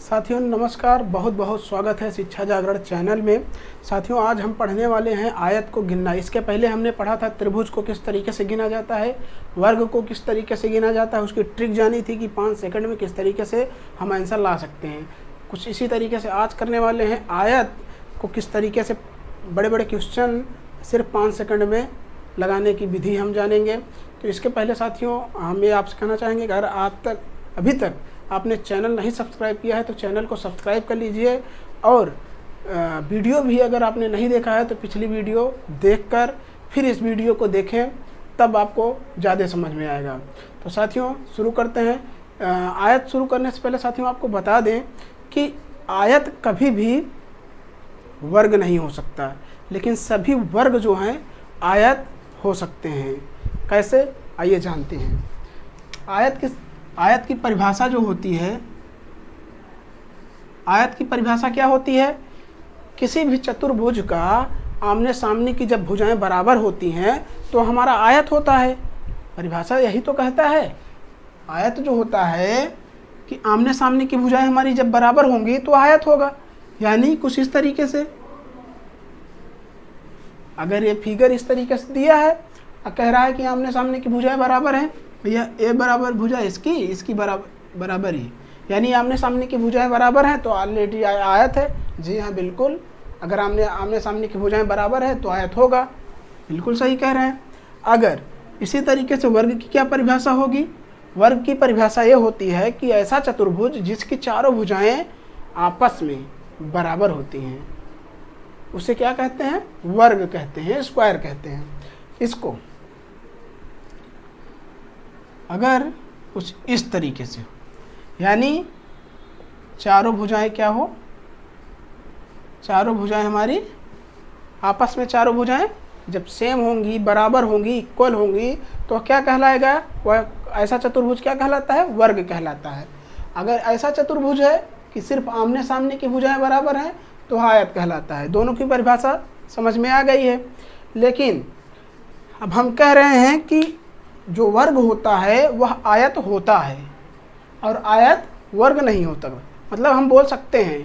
साथियों नमस्कार, बहुत बहुत स्वागत है शिक्षा जागरण चैनल में। साथियों आज हम पढ़ने वाले हैं आयत को गिनना। इसके पहले हमने पढ़ा था त्रिभुज को किस तरीके से गिना जाता है, वर्ग को किस तरीके से गिना जाता है। उसकी ट्रिक जानी थी कि 5 सेकंड में किस तरीके से हम आंसर ला सकते हैं। कुछ इसी तरीके से आज करने वाले हैं आयत को किस तरीके से बड़े बड़े क्वेश्चन सिर्फ 5 सेकंड में लगाने की विधि हम जानेंगे। तो इसके पहले साथियों हम ये आपसे कहना चाहेंगे कि अगर अभी तक आपने चैनल नहीं सब्सक्राइब किया है तो चैनल को सब्सक्राइब कर लीजिए, और वीडियो भी अगर आपने नहीं देखा है तो पिछली वीडियो देखकर फिर इस वीडियो को देखें, तब आपको ज़्यादा समझ में आएगा। तो साथियों शुरू करते हैं। आयत शुरू करने से पहले साथियों आपको बता दें कि आयत कभी भी वर्ग नहीं हो सकता, लेकिन सभी वर्ग जो हैं आयत हो सकते हैं। कैसे, आइए जानते हैं। आयत की परिभाषा जो होती है, आयत की परिभाषा क्या होती है? किसी भी चतुर्भुज का आमने सामने की जब भुजाएं बराबर होती हैं तो हमारा आयत होता है। परिभाषा यही तो कहता है। आयत जो होता है कि आमने सामने की भुजाएं हमारी जब बराबर होंगी तो आयत होगा। यानी कुछ इस तरीके से, अगर ये फिगर इस तरीके से दिया है और कह रहा है कि आमने सामने की भुजाएं बराबर हैं, भैया ए बराबर भुजा इसकी बराबर ही, यानी आमने सामने की भुजाएं बराबर हैं तो ऑलरेडी आयत है। जी हाँ बिल्कुल, अगर आमने सामने की भुजाएं बराबर है तो आयत होगा। बिल्कुल सही कह रहे हैं। अगर इसी तरीके से वर्ग की क्या परिभाषा होगी? वर्ग की परिभाषा ये होती है कि ऐसा चतुर्भुज जिसकी चारों भुजाएं आपस में बराबर होती हैं उसे क्या कहते हैं? वर्ग कहते हैं, स्क्वायर कहते हैं इसको। अगर कुछ इस तरीके से, यानी चारों भुजाएं क्या हो, चारों भुजाएं हमारी आपस में, चारों भुजाएं जब सेम होंगी, बराबर होंगी, इक्वल होंगी तो क्या कहलाएगा? वह ऐसा चतुर्भुज क्या कहलाता है? वर्ग कहलाता है। अगर ऐसा चतुर्भुज है कि सिर्फ आमने सामने की भुजाएं बराबर हैं तो आयत कहलाता है। दोनों की परिभाषा समझ में आ गई है। लेकिन अब हम कह रहे हैं कि जो वर्ग होता है वह आयत होता है और आयत वर्ग नहीं होता। मतलब हम बोल सकते हैं,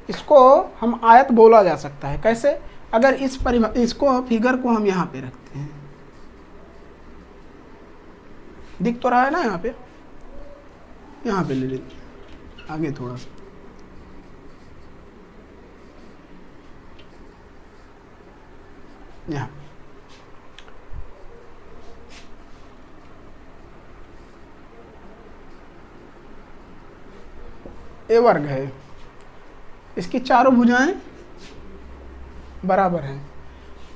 इसको हम आयत बोला जा सकता है। कैसे? अगर इसको फिगर को हम यहाँ पे रखते हैं, दिख तो रहा है ना, यहाँ पे ले लीजिए आगे थोड़ा सा, यहाँ ए वर्ग है, इसकी चारों भुजाएं बराबर हैं।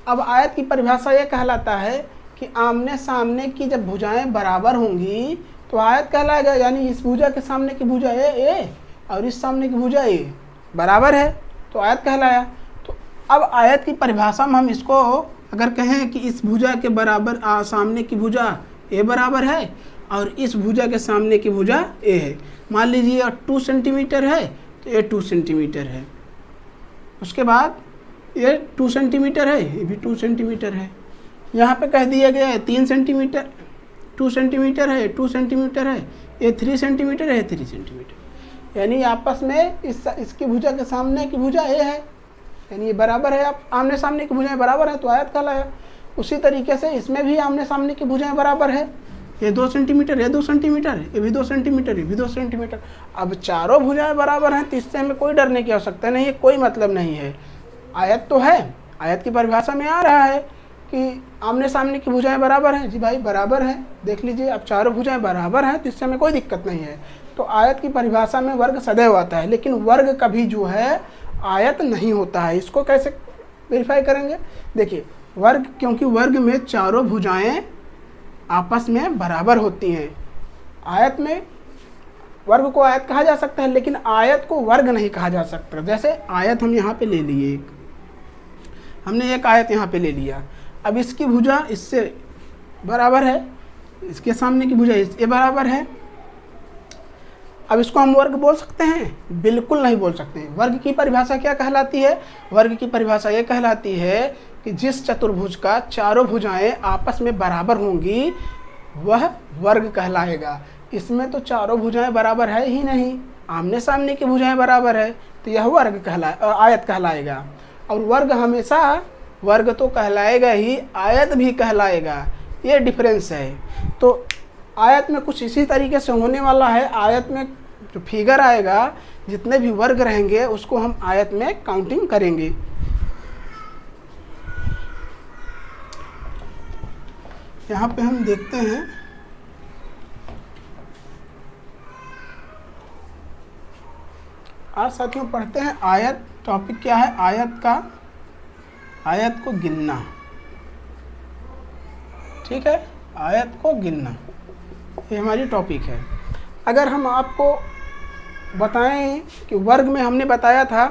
अब आयत की परिभाषा यह कहलाता है कि आमने सामने की जब भुजाएं बराबर होंगी तो आयत कहलाएगा। यानी इस भुजा के सामने की भुजा ए और इस सामने की भुजा ए बराबर है तो आयत कहलाया। तो अब आयत की परिभाषा में हम इसको अगर कहें कि इस भुजा के बराबर सामने की भुजा ए बराबर है और इस भुजा के सामने की भुजा ए है, मान लीजिए 2 सेंटीमीटर है तो ये 2 सेंटीमीटर है, उसके बाद ये 2 सेंटीमीटर है, ये भी 2 सेंटीमीटर है, यहाँ पे कह दिया गया है 3 सेंटीमीटर, 2 सेंटीमीटर है, 2 सेंटीमीटर है, ये 3 सेंटीमीटर है, 3 सेंटीमीटर। यानी आपस में इसकी भुजा के सामने की भुजा ए है, यानी ये बराबर है। आप आमने सामने की भुजाएं बराबर है तो आयत कहलाया। उसी तरीके से इसमें भी आमने सामने की भुजाएं बराबर है, ये 2 सेंटीमीटर, ये 2 सेंटीमीटर, ये भी 2 सेंटीमीटर, ये भी 2 सेंटीमीटर। अब चारों भुजाएं बराबर हैं तो इससे हमें कोई डरने की आवश्यकता नहीं है, कोई मतलब नहीं है। आयत तो है, आयत की परिभाषा में आ रहा है कि आमने सामने की भुजाएं बराबर हैं। जी भाई बराबर है, देख लीजिए अब चारों भुजाएं बराबर हैं तो इससे हमें कोई दिक्कत नहीं है। तो आयत की परिभाषा में वर्ग सदैव आता है, लेकिन वर्ग कभी जो है आयत नहीं होता है। इसको कैसे वेरीफाई करेंगे? देखिए वर्ग, क्योंकि वर्ग में चारों भुजाएं आपस में बराबर होती हैं। आयत में वर्ग को आयत कहा जा सकता है, लेकिन आयत को वर्ग नहीं कहा जा सकता। जैसे आयत हम यहाँ पे ले लिए, हमने एक आयत यहाँ पे ले लिया, अब इसकी भुजा इससे बराबर है, इसके सामने की भुजा इससे बराबर है, अब इसको हम वर्ग बोल सकते हैं? बिल्कुल नहीं बोल सकते हैं। वर्ग की परिभाषा क्या कहलाती है? वर्ग की परिभाषा ये कहलाती है कि जिस चतुर्भुज का चारों भुजाएं आपस में बराबर होंगी वह वर्ग कहलाएगा। इसमें तो चारों भुजाएं बराबर है ही नहीं, आमने सामने की भुजाएं बराबर है तो यह आयत कहलाएगा। और वर्ग हमेशा वर्ग तो कहलाएगा ही, आयत भी कहलाएगा, ये डिफरेंस है। तो आयत में कुछ इसी तरीके से होने वाला है। आयत में जो फिगर आएगा, जितने भी वर्ग रहेंगे उसको हम आयत में काउंटिंग करेंगे। यहाँ पे हम देखते हैं आज साथियों पढ़ते हैं आयत। टॉपिक क्या है? आयत को गिनना। ठीक है, आयत को गिनना, ये हमारी टॉपिक है। अगर हम आपको बताएं कि वर्ग में हमने बताया था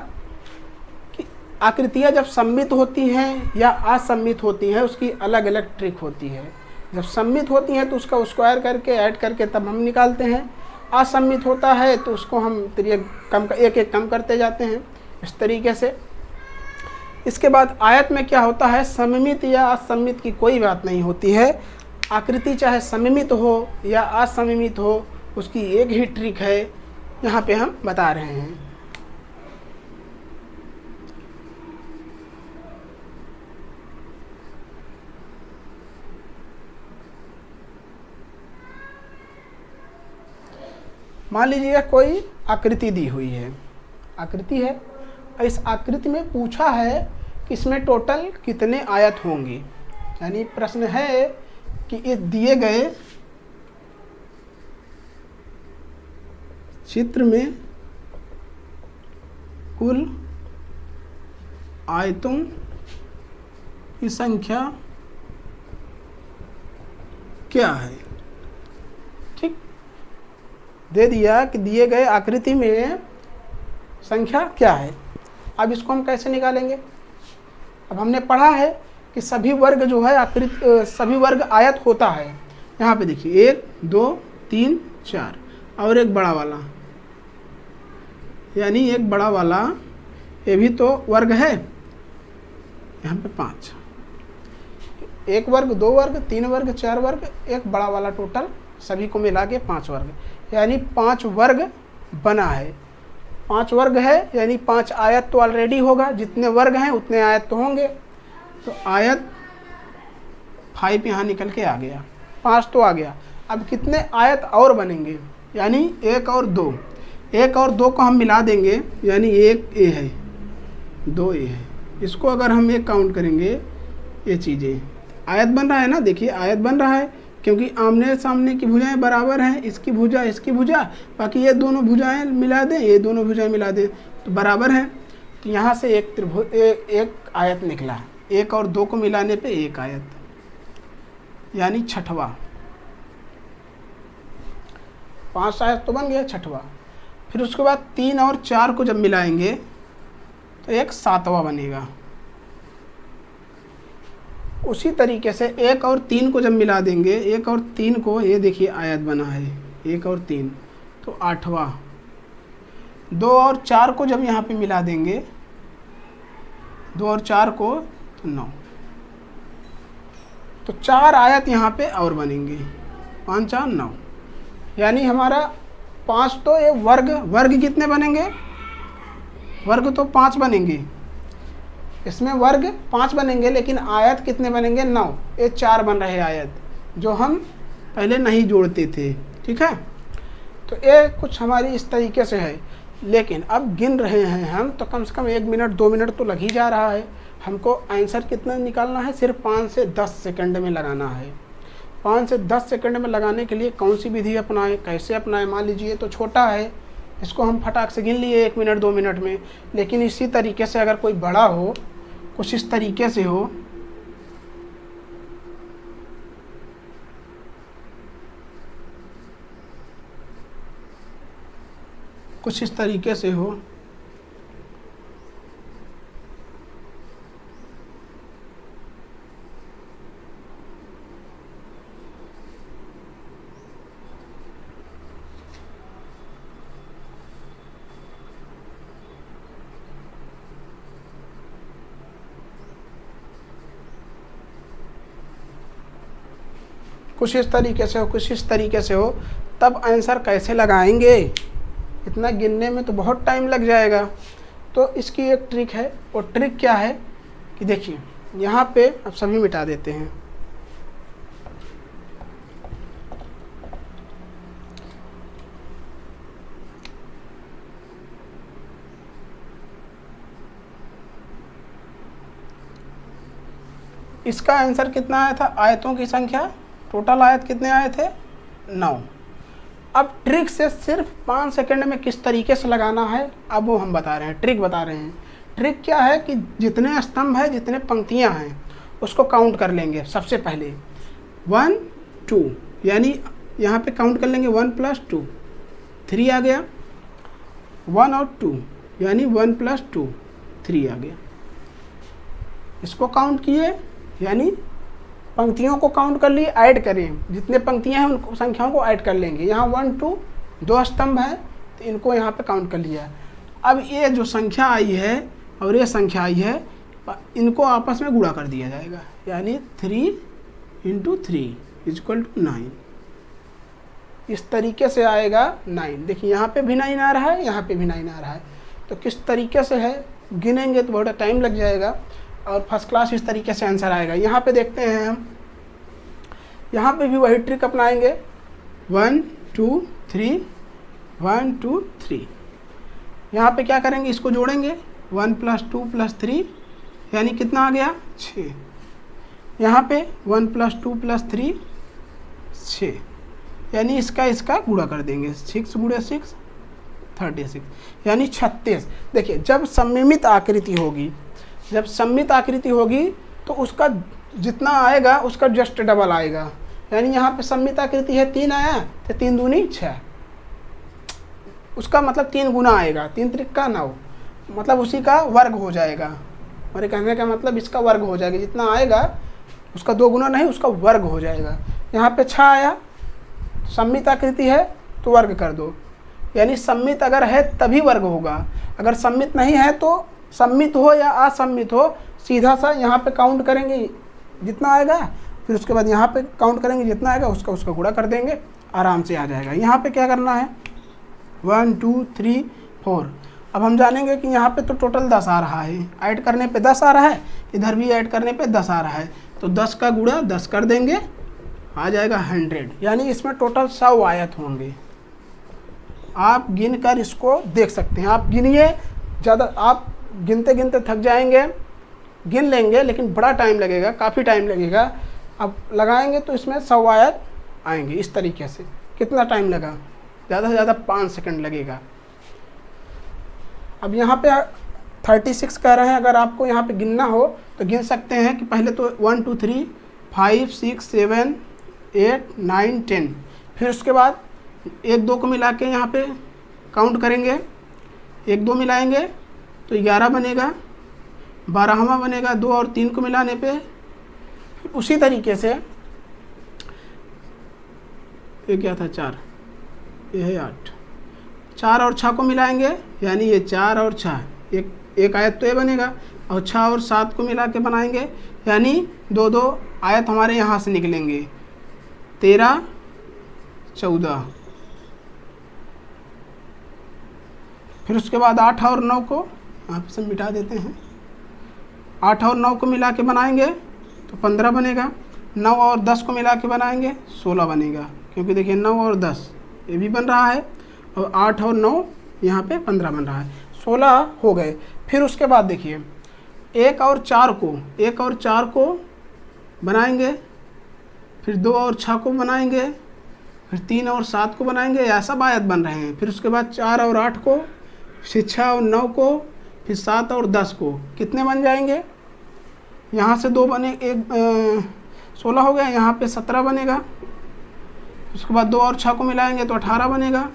कि आकृतियाँ जब सममित होती हैं या असममित होती हैं उसकी अलग अलग ट्रिक होती है। जब सममित होती हैं तो उसका स्क्वायर करके ऐड करके तब हम निकालते हैं। असममित होता है तो उसको हम एक एक कम करते जाते हैं, इस तरीके से। इसके बाद आयत में क्या होता है? सममित या असममित की कोई बात नहीं होती है। आकृति चाहे सममित हो या असममित हो, उसकी एक ही ट्रिक है, यहाँ पे हम बता रहे हैं। मान लीजिए कोई आकृति दी हुई है, आकृति है, और इस आकृति में पूछा है कि इसमें टोटल कितने आयत होंगे। यानी प्रश्न है कि इस दिए गए चित्र में कुल आयतों की संख्या क्या है। ठीक, दे दिया कि दिए गए आकृति में संख्या क्या है। अब इसको हम कैसे निकालेंगे? अब हमने पढ़ा है कि सभी वर्ग जो है सभी वर्ग आयत होता है। यहाँ पे देखिए 1 2 3 4 और एक बड़ा वाला, यानी एक बड़ा वाला, ये भी तो वर्ग है। यहाँ पे 5, 1 वर्ग 2 वर्ग 3 वर्ग 4 वर्ग, एक बड़ा वाला, टोटल सभी को मिला के 5 वर्ग, यानी 5 वर्ग बना है। 5 वर्ग है यानी 5 आयत तो ऑलरेडी होगा, जितने वर्ग हैं उतने आयत तो होंगे। तो आयत 5 यहाँ निकल के आ गया, 5 तो आ गया। अब कितने आयत और बनेंगे? यानी 1 और 2, 1 और 2 को हम मिला देंगे, यानी 1 ए है 2 ए है। इसको अगर हम एक काउंट करेंगे, ये चीज़ें आयत बन रहा है ना। देखिए आयत बन रहा है क्योंकि आमने सामने की भुजाएं बराबर हैं, इसकी भुजा इसकी भुजा, बाकी ये दोनों भुजाएं मिला दें, ये दोनों भुजाएं मिला दें तो बराबर हैं। तो यहाँ से एक आयत निकला, 1 और 2 को मिलाने पे 1 आयत, यानी छठवां। 5 आयत तो बन गया, छठवां। फिर उसके बाद 3 और 4 को जब मिलाएंगे तो एक 7वां बनेगा। उसी तरीके से 1 और 3 को जब मिला देंगे, 1 और 3 को, ये देखिए आयत बना है 1 और 3 तो 8वां। 2 और 4 को जब यहाँ पे मिला देंगे, 2 और 4 को तो 9, तो 4 आयत यहाँ पे और बनेंगे, 5 4 9, यानी हमारा 5 तो ये वर्ग कितने बनेंगे? वर्ग तो 5 बनेंगे, इसमें वर्ग 5 बनेंगे, लेकिन आयत कितने बनेंगे? 9। ये 4 बन रहे आयत जो हम पहले नहीं जोड़ते थे। ठीक है, तो ये कुछ हमारी इस तरीके से है। लेकिन अब गिन रहे हैं हम तो कम से कम 1 मिनट 2 मिनट तो लग ही जा रहा है। हमको आंसर कितना निकालना है? सिर्फ 5 से 10 सेकंड में लगाना है। 5 से 10 सेकंड में लगाने के लिए कौन सी विधि अपनाएं, कैसे अपनाएं? मान लीजिए तो छोटा है, इसको हम फटाक से गिन लिए 1 मिनट 2 मिनट में। लेकिन इसी तरीके से अगर कोई बड़ा हो, कुछ इस तरीके से हो, कुछ इस तरीके से हो, कुछ इस तरीके से हो, कुछ इस तरीके से हो, तब आंसर कैसे लगाएंगे? इतना गिनने में तो बहुत टाइम लग जाएगा। तो इसकी एक ट्रिक है, और ट्रिक क्या है कि देखिए यहाँ पे अब सभी मिटा देते हैं। इसका आंसर कितना आया था? आयतों की संख्या, टोटल आयत कितने आए थे? 9। अब ट्रिक से सिर्फ 5 सेकंड में किस तरीके से लगाना है अब वो हम बता रहे हैं, ट्रिक बता रहे हैं। ट्रिक क्या है कि जितने स्तंभ है, जितने पंक्तियां हैं, उसको काउंट कर लेंगे। सबसे पहले 1 2, यानी यहाँ पे काउंट कर लेंगे 1 + 2, 3 आ गया। 1 और 2 यानी 1 + 2, 3 आ गया। इसको काउंट किए, यानी पंक्तियों को काउंट कर लिए, ऐड करें, जितने पंक्तियां हैं उन संख्याओं को ऐड कर लेंगे। यहाँ 1 2 2 स्तंभ है तो इनको यहाँ पे काउंट कर लिया। अब ये जो संख्या आई है और ये संख्या आई है, इनको आपस में गुणा कर दिया जाएगा, यानी 3 × 3 = 9। इस तरीके से आएगा 9। देखिए यहाँ पे भी 9 आ रहा है, यहाँ पे भी 9 आ रहा है। तो किस तरीके से है, गिनेंगे तो बहुत टाइम लग जाएगा और फर्स्ट क्लास इस तरीके से आंसर आएगा। यहाँ पे देखते हैं हम, यहाँ पे भी वही ट्रिक अपनाएंगे। 1 2 3 1 2 3। यहाँ पे क्या करेंगे, इसको जोड़ेंगे, 1 + 2 + 3 यानी कितना आ गया? 6। यहाँ पे 1 + 2 + 3 6, यानी इसका गुणा कर देंगे। 6 × 6 36, यानी 36। देखिए जब सममित आकृति होगी, जब सममित आकृति होगी तो उसका जितना आएगा उसका जस्ट डबल आएगा। यानी यहाँ पे सममित आकृति है, 3 आया तो 3 दूनी 6, उसका मतलब 3 गुना आएगा। 3 त्रिका 9, मतलब उसी का वर्ग हो जाएगा। मेरे कहने का मतलब इसका वर्ग हो जाएगा, जितना आएगा उसका 2 गुना नहीं, उसका वर्ग हो जाएगा। यहाँ पे 6 आया, सममित आकृति है तो वर्ग कर दो, यानी सममित अगर है तभी वर्ग होगा। अगर सममित नहीं है तो सममित हो या असम्मित हो, सीधा सा यहाँ पे काउंट करेंगे जितना आएगा, फिर उसके बाद यहाँ पे काउंट करेंगे जितना आएगा, उसका गुणा कर देंगे, आराम से आ जाएगा। यहाँ पे क्या करना है? 1 2 3 4। अब हम जानेंगे कि यहाँ पे तो टोटल 10 आ रहा है, ऐड करने पे 10 आ रहा है, इधर भी ऐड करने पे 10 आ रहा है, तो 10 का गुणा 10 कर देंगे, आ जाएगा 100। यानी इसमें टोटल 100 आयत होंगे। आप गिन कर इसको देख सकते हैं। आप गिनिए, ज़्यादा आप गिनते गिनते थक जाएंगे, गिन लेंगे लेकिन बड़ा टाइम लगेगा, काफ़ी टाइम लगेगा। अब लगाएंगे तो इसमें 100 आयत आएंगे इस तरीके से। कितना टाइम लगा? ज़्यादा से ज़्यादा 5 सेकंड लगेगा। अब यहाँ पे 36 कह रहे हैं, अगर आपको यहाँ पे गिनना हो तो गिन सकते हैं कि पहले तो 1 2 3 5 6 7 8 9 10, फिर उसके बाद 1 2 को मिला के यहाँ पे काउंट करेंगे, 1 2 मिलाएंगे तो 11 बनेगा, 12वां बनेगा 2 और 3 को मिलाने पे। उसी तरीके से ये क्या था? 4, ये है 8, 4 और 6 को मिलाएंगे, यानी ये 4 और 6 एक आयत तो ये बनेगा, और 6 और 7 को मिला के बनाएंगे, यानी 2 2 आयत हमारे यहाँ से निकलेंगे, 13 14। फिर उसके बाद 8 और 9 को आप से मिटा देते हैं। 8 और 9 को मिला के बनाएंगे तो 15 बनेगा, 9 और 10 को मिला के बनाएंगे 16 बनेगा, क्योंकि देखिए 9 और 10 ये भी बन रहा है, और 8 और 9 यहाँ पे 15 बन रहा है, 16 हो गए। फिर उसके बाद देखिए 1 और 4 को बनाएंगे, फिर 2 और 6 को बनाएंगे, फिर 3 और 7 को बनाएंगे, ऐसा आयत बन रहे हैं। फिर उसके बाद 4 और 8 को, फिर 6 और 9 को, फिर 7 और 10 को, कितने बन जाएंगे? यहाँ से 2 बने, 16 हो गया, यहाँ पे 17 बनेगा। उसके बाद 2 और 6 को मिलाएंगे तो 18 बनेगा,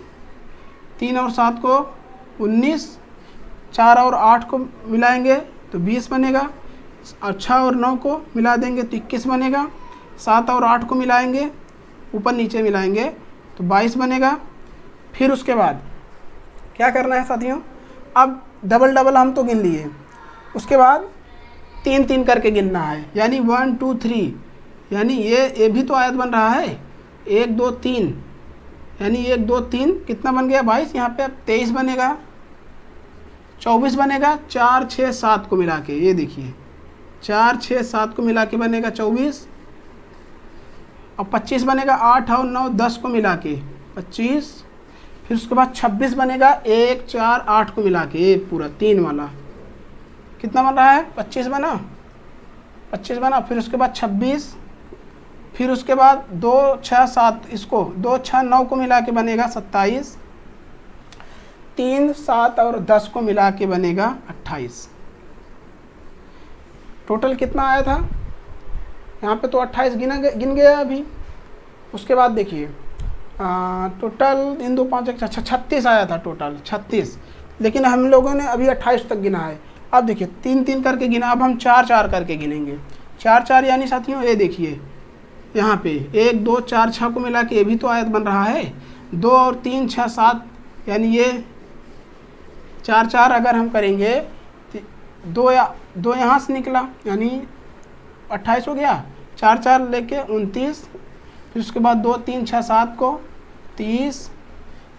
3 और 7 को 19, 4 और 8 को मिलाएंगे तो 20 बनेगा, और 6 और 9 को मिला देंगे तो 21 बनेगा, 7 और 8 को मिलाएंगे, ऊपर नीचे मिलाएंगे तो 22 बनेगा। फिर उसके बाद क्या करना है साथियों? अब डबल डबल हम तो गिन लिए, उसके बाद 3 3 करके गिनना है, यानी 1 2 3, यानी ये भी तो आयत बन रहा है, 1 2 3, यानी 1 2 3 कितना बन गया 22, यहाँ पे अब 23 बनेगा, 24 बनेगा, 4 6 7 को मिला के, ये देखिए 4 6 7 को मिला के बनेगा 24, और 25 बनेगा 8 और 9 10 को मिला के 25, फिर उसके बाद 26 बनेगा 1 4 8 को मिला के, ये पूरा 3 वाला कितना बन रहा है 25 बना, 25 बना, फिर उसके बाद 26, फिर उसके बाद 2 6 7 इसको 2 6 9 को मिला के बनेगा 27, 3 7 और 10 को मिला के बनेगा 28। टोटल कितना आया था यहाँ पे, तो 28 गिन गया अभी। उसके बाद देखिए टोटल इन 2 5 1 36 आया था टोटल 36, लेकिन हम लोगों ने अभी 28 तक गिना है। अब देखिए 3 3 करके गिना, अब हम 4 4 करके गिनेंगे। 4 4 यानी साथियों ये देखिए यहाँ पे 1 2 4 6 को मिला के ये भी तो आयत बन रहा है, 2 और 3 6 7, यानी ये 4 4 अगर हम करेंगे तो 2 यहाँ से निकला यानी 28 हो गया, 4 4 लेके 29, फिर उसके बाद 2 3 6 7 को 30,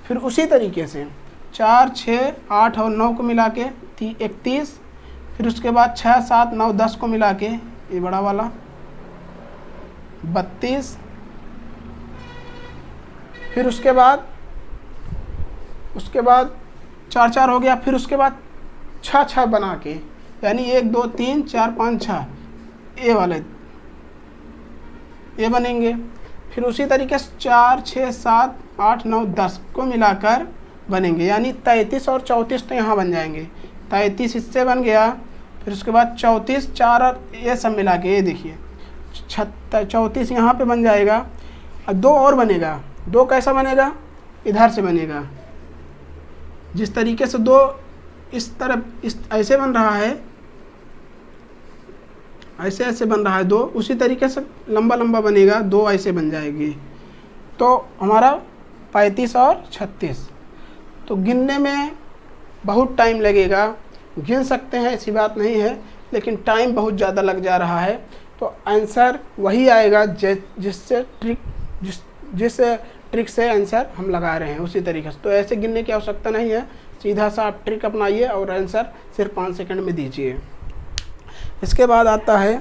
फिर उसी तरीके से 4 6 8 और 9 को मिला के 31, फिर उसके बाद 6 7 9 10 को मिला के ये बड़ा वाला 32, फिर उसके बाद 4 4 हो गया, फिर उसके बाद 6 6 बना के यानी 1 2 3 4 5 6 ये वाले ये बनेंगे, फिर उसी तरीके से 4 6 7 8 9 10 को मिलाकर बनेंगे, यानी 33 और 34 तो यहाँ बन जाएंगे, 33 इससे बन गया, फिर उसके बाद 34 4 और ये सब मिला के ये देखिए 34 यहाँ पे बन जाएगा। और 2 और बनेगा, 2 कैसा बनेगा, इधर से बनेगा, जिस तरीके से 2 इस तरफ इस ऐसे बन रहा है, ऐसे ऐसे बन रहा है 2, उसी तरीके से लंबा लंबा बनेगा, 2 ऐसे बन जाएगी। तो हमारा 35 और 36, तो गिनने में बहुत टाइम लगेगा, गिन सकते हैं ऐसी बात नहीं है, लेकिन टाइम बहुत ज़्यादा लग जा रहा है। तो आंसर वही आएगा जिस ट्रिक से आंसर हम लगा रहे हैं उसी तरीके से। तो ऐसे गिनने की आवश्यकता नहीं है, सीधा सा आप ट्रिक अपनाइए और आंसर सिर्फ 5 सेकंड में दीजिए। इसके बाद आता है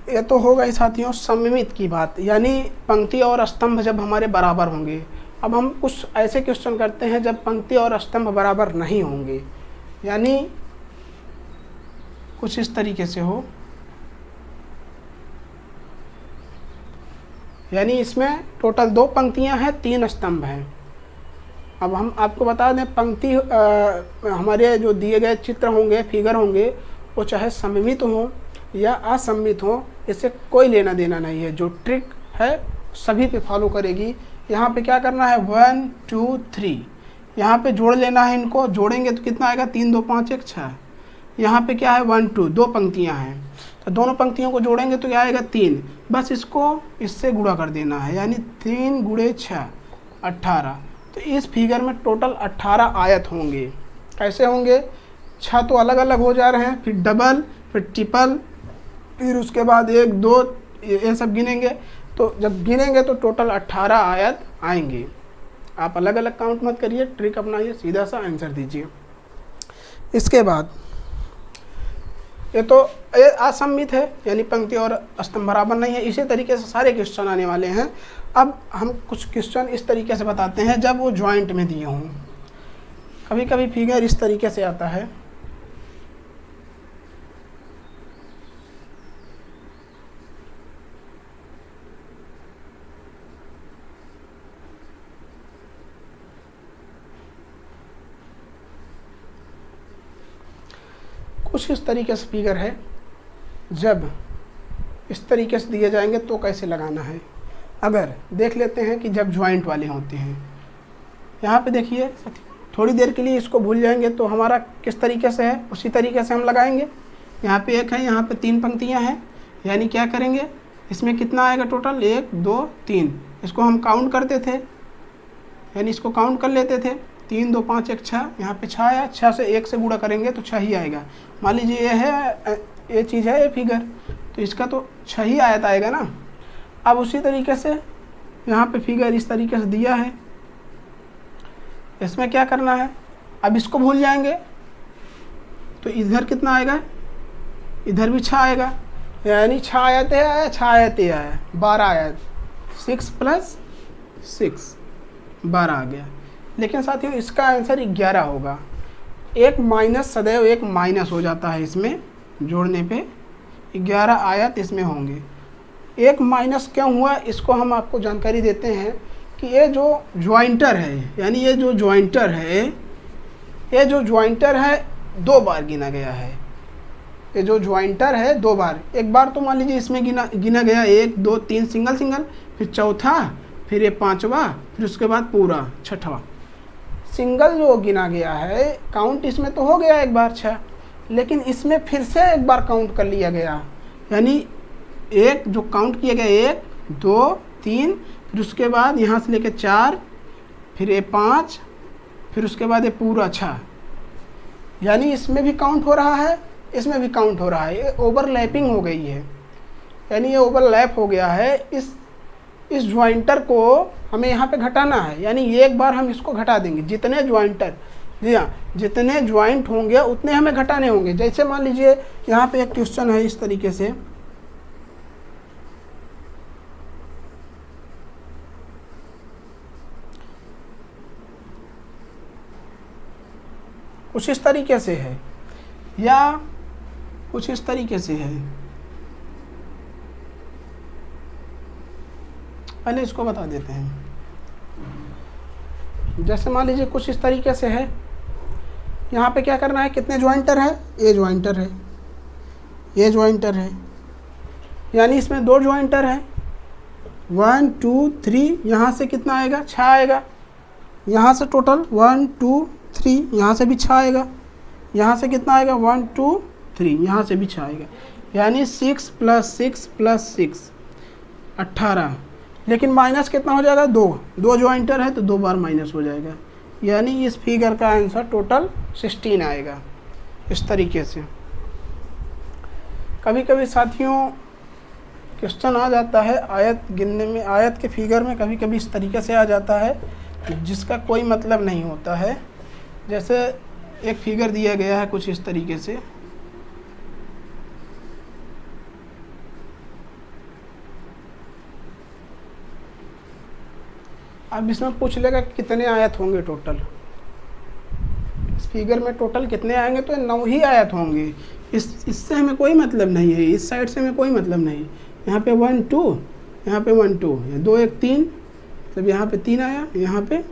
ये तो हो गई साथियों सममित की बात, यानी पंक्ति और स्तंभ जब हमारे बराबर होंगे। अब हम कुछ ऐसे क्वेश्चन करते हैं जब पंक्ति और स्तंभ बराबर नहीं होंगे, यानी कुछ इस तरीके से हो, यानी इसमें टोटल 2 पंक्तियां हैं 3 स्तंभ हैं। अब हम आपको बता दें पंक्ति हमारे जो दिए गए चित्र होंगे फिगर होंगे वो चाहे सममित हो या असममित हो, इससे कोई लेना देना नहीं है। जो ट्रिक है सभी पे फॉलो करेगी। यहाँ पे क्या करना है 1 2 3 यहाँ पे जोड़ लेना है, इनको जोड़ेंगे तो कितना आएगा 3 2 5 1 6। यहाँ पे क्या है 1 2 2 पंक्तियाँ हैं, तो दोनों पंक्तियों को जोड़ेंगे तो क्या आएगा 3, बस इसको इससे गुणा कर देना है, यानी 3 गुणे 6 18। तो इस फिगर में टोटल 18 आयत होंगे। कैसे होंगे, 6 तो अलग अलग हो जा रहे हैं, फिर डबल, फिर ट्रिपल, फिर उसके बाद 1 2 ये सब गिनेंगे। तो जब गिनेंगे तो टोटल 18 आयत आएंगे। आप अलग अलग काउंट मत करिए, ट्रिक अपनाइए, सीधा सा आंसर दीजिए। इसके बाद ये तो ये असममित है, यानी पंक्ति और स्तंभ बराबर नहीं है। इसी तरीके से सारे क्वेश्चन आने वाले हैं। अब हम कुछ क्वेश्चन इस तरीके से बताते हैं जब वो ज्वाइंट में दिए हों। कभी कभी फिगर इस तरीके से आता है, कुछ इस तरीके से फिगर है। जब इस तरीके से दिए जाएंगे तो कैसे लगाना है, अगर देख लेते हैं कि जब ज्वाइंट वाले होते हैं। यहाँ पे देखिए थोड़ी देर के लिए इसको भूल जाएंगे तो हमारा किस तरीके से है उसी तरीके से हम लगाएंगे। यहाँ पे 1 है, यहाँ पे 3 पंक्तियाँ हैं, यानी क्या करेंगे इसमें कितना आएगा टोटल 1 2 3। इसको हम काउंट करते थे, यानी इसको काउंट कर लेते थे। 3 2 5 1 6, यहाँ पे 6 आया, 6 से 1 से गुणा करेंगे तो 6 ही आएगा। मान लीजिए ये है, ये चीज़ है, ये फिगर, तो इसका तो 6 ही आयत आएगा ना। अब उसी तरीके से यहाँ पे फिगर इस तरीके से दिया है, इसमें क्या करना है, अब इसको भूल जाएंगे तो इधर कितना आएगा, इधर भी 6 आएगा, यानी 6 आयतें आया, 6 आयतें आया, 12 आयत, 6 + 6 12 आ गया। लेकिन साथियों इसका आंसर 11 होगा। एक माइनस, सदैव एक माइनस हो जाता है इसमें, जोड़ने पे 11 आयत इसमें होंगे। एक माइनस क्यों हुआ, इसको हम आपको जानकारी देते हैं कि ये जो ज्वाइंटर है, यानी ये जो ज्वाइंटर है, ये जो ज्वाइंटर है 2 बार गिना गया है। ये जो ज्वाइंटर है 2 बार, एक बार तो मान लीजिए इसमें गिना गया 1 2 3 सिंगल सिंगल, फिर चौथा, फिर ये 5वां, फिर उसके बाद पूरा 6वां। सिंगल जो गिना गया है, काउंट इसमें तो हो गया एक बार 6, लेकिन इसमें फिर से एक बार काउंट कर लिया गया, यानी एक जो काउंट किया गया 1 2 3, फिर उसके बाद यहाँ से लेके 4, फिर ये 5, फिर उसके बाद ये पूरा 6, यानी इसमें भी काउंट हो रहा है, इसमें भी काउंट हो रहा है। ये ओवरलैपिंग हो गई है, यानी ये ओवरलैप हो गया है। इस ज्वाइंटर को हमें यहाँ पे घटाना है, यानी एक बार हम इसको घटा देंगे। जितने ज्वाइंटर, जी हाँ, जितने ज्वाइंट होंगे उतने हमें घटाने होंगे। जैसे मान लीजिए यहाँ पे एक क्वेश्चन है इस तरीके से, कुछ इस तरीके से है या कुछ इस तरीके से है। पहले इसको बता देते हैं। जैसे मान लीजिए कुछ इस तरीके से है, यहाँ पे क्या करना है, कितने ज्वाइंटर है, ये ज्वाइंटर है, ये ज्वाइंटर है, यानी इसमें 2 ज्वाइंटर है, 1 2 3, यहाँ से कितना आएगा, 6 आएगा, यहाँ से टोटल 1 2 3, यहाँ से भी 6 आएगा, यहाँ से कितना आएगा 1 2 3, यहाँ से भी 6 आएगा, यानी 6 + 6 + 6 18। लेकिन माइनस कितना हो जाएगा, 2 ज्वाइंटर है तो 2 बार माइनस हो जाएगा, यानी इस फिगर का आंसर टोटल 16 आएगा। इस तरीके से कभी कभी साथियों क्वेश्चन आ जाता है आयत गिनने में, आयत के फिगर में कभी कभी इस तरीके से आ जाता है जिसका कोई मतलब नहीं होता है। जैसे एक फिगर दिया गया है कुछ इस तरीके से, अब इसमें पूछ लेगा कितने आयत होंगे टोटल, इस फिगर में टोटल कितने आएंगे, तो 9 ही आयत होंगे। इससे हमें कोई मतलब नहीं है, इस साइड से हमें कोई मतलब नहीं। यहाँ पे 1 2, यहाँ पे 1 2, 2 1 3, मतलब यहाँ पे 3 आया, यहाँ पे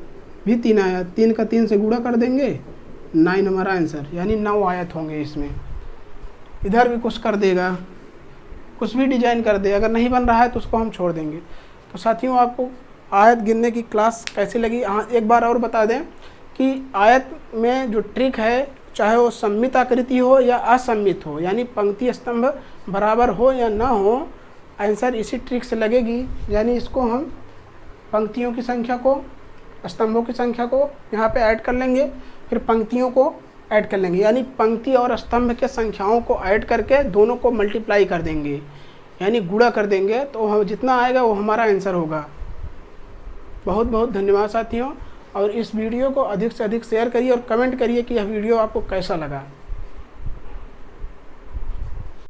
भी 3 आया, 3 का 3 से गुणा कर देंगे, 9 हमारा आंसर, यानी 9 आयत होंगे इसमें। इधर भी कुछ कर देगा, कुछ भी डिजाइन कर दे, अगर नहीं बन रहा है तो उसको हम छोड़ देंगे। तो साथियों आपको आयत गिनने की क्लास कैसी लगी, हाँ एक बार और बता दें कि आयत में जो ट्रिक है, चाहे वो सममित आकृति हो या असममित हो, यानी पंक्ति स्तंभ बराबर हो या ना हो, आंसर इसी ट्रिक से लगेगी। यानी इसको हम पंक्तियों की संख्या को, स्तंभों की संख्या को यहाँ पे ऐड कर लेंगे, फिर पंक्तियों को ऐड कर लेंगे, यानी पंक्ति और स्तंभ के संख्याओं को ऐड करके दोनों को मल्टीप्लाई कर देंगे, यानी गुणा कर देंगे, तो जितना आएगा वो हमारा आंसर होगा। बहुत बहुत धन्यवाद साथियों, और इस वीडियो को अधिक से अधिक शेयर करिए और कमेंट करिए कि यह वीडियो आपको कैसा लगा।